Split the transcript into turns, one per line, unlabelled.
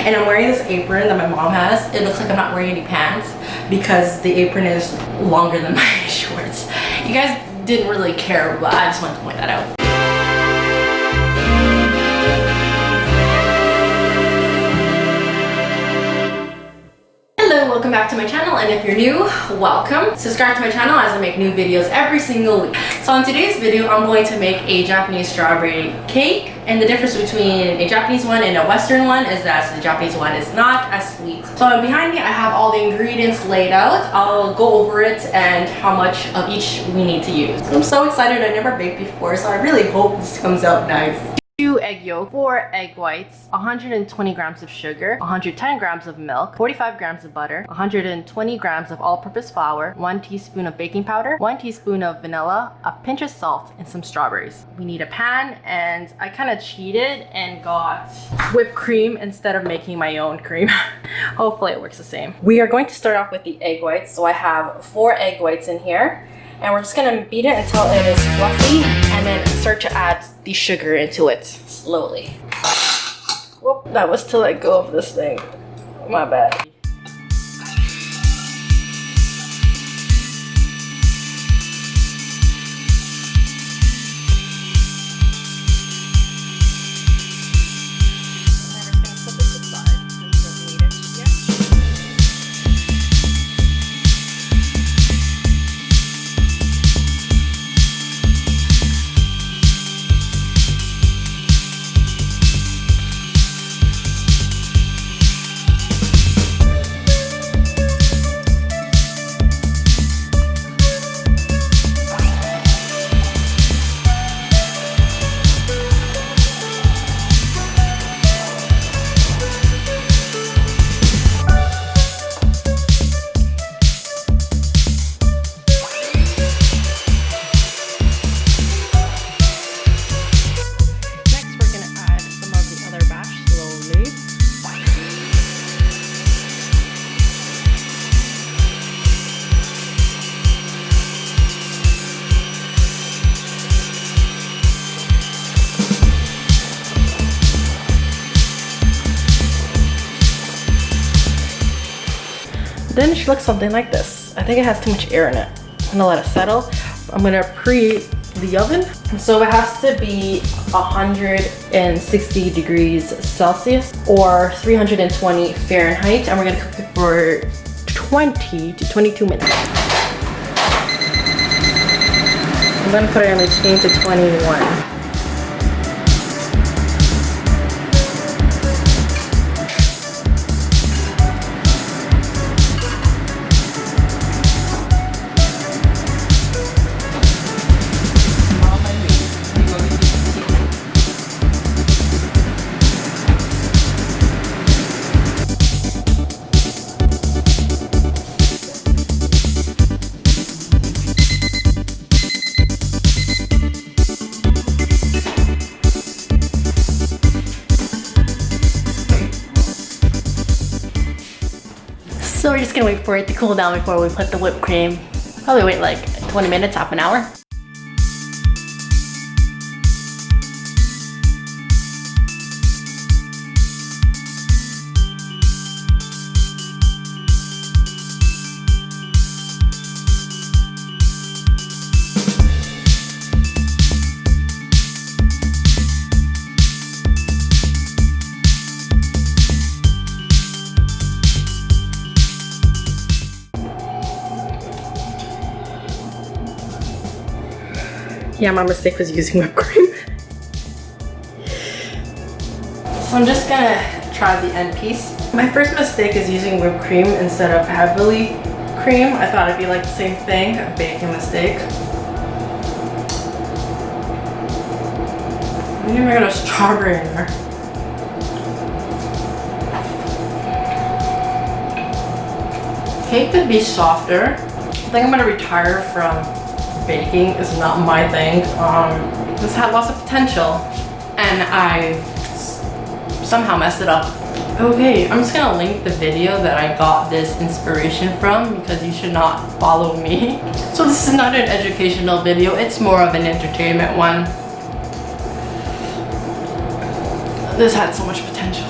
And I'm wearing this apron that my mom has. It looks like I'm not wearing any pants because the apron is longer than my shorts. You guys didn't really care, but I just wanted to point that out. Welcome back to my channel, and if you're new, welcome. Subscribe to my channel as I make new videos every single week. So in today's video, I'm going to make a Japanese strawberry cake, and the difference between a Japanese one and a Western one is that the Japanese one is not as sweet. So behind me, I have all the ingredients laid out. I'll go over it and how much of each we need to use. I'm so excited. I never baked before, so I really hope this comes out nice. 2 egg yolks, 4 egg whites, 120 grams of sugar, 110 grams of milk, 45 grams of butter, 120 grams of all-purpose flour, 1 teaspoon of baking powder, 1 teaspoon of vanilla, a pinch of salt, and some strawberries. We need a pan, and I kind of cheated and got whipped cream instead of making my own cream. Hopefully it works the same. We are going to start off with the egg whites, so I have 4 egg whites in here. And we're just gonna beat it until it is fluffy and then start to add the sugar into it slowly. Whoop, that was to let go of this thing. My bad. Then it should look something like this. I think it has too much air in it. I'm gonna let it settle. I'm gonna preheat the oven. So it has to be 160 degrees Celsius or 320 Fahrenheit. And we're gonna cook it for 20 to 22 minutes. I'm gonna put it in between to 21. So we're just gonna wait for it to cool down before we put the whipped cream. Probably wait like 20 minutes, half an hour. Yeah, my mistake was using whipped cream. So I'm just gonna try the end piece. My first mistake is using whipped cream instead of heavily cream. I thought it'd be like the same thing, a baking mistake. I think I got a strawberry in there. Cake could be softer. I think I'm gonna retire from baking. Is not my thing. This had lots of potential and I somehow messed it up. Okay, I'm just gonna link the video that I got this inspiration from because you should not follow me. So this is not an educational video, it's more of an entertainment one. This had so much potential.